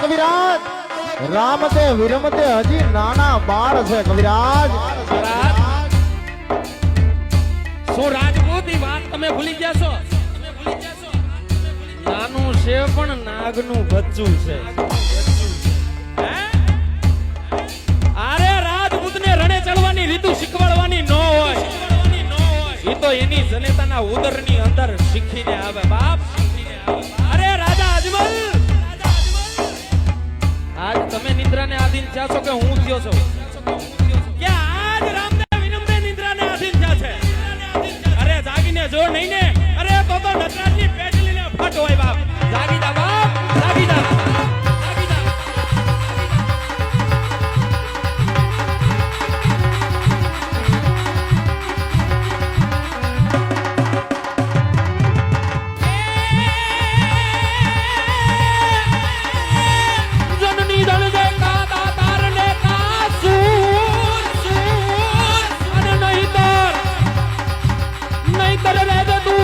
કવિરાજ રામદે વિરમદે હજી નાના બાળ છે કવિરાજ. શું રાજપૂત ની વાત તમે ભૂલી ગયા છો? નાનું છે પણ નાગનું બચ્ચું છે. અરે રાજપૂતને રણે ચડવાની રીતુ શીખવાડવાની ન હોય, એ તો એની જનેતાના ઉદરની અંદર શીખીને આવે બાપ. અરે રાજા અજમલ, આજ તમે નિદ્રાને આધીન થયા છો કે હું થયો છું? કે આજ રામદેવ વિનમ્ર નિદ્રાને આધીન થયા છે? અરે જાગીને જો નહીં ને, અરે તો નટરાજની પેટલીને ફટ હોય બાપ. જાગી જા બાપ, જાગી જા. નહીતર રે તું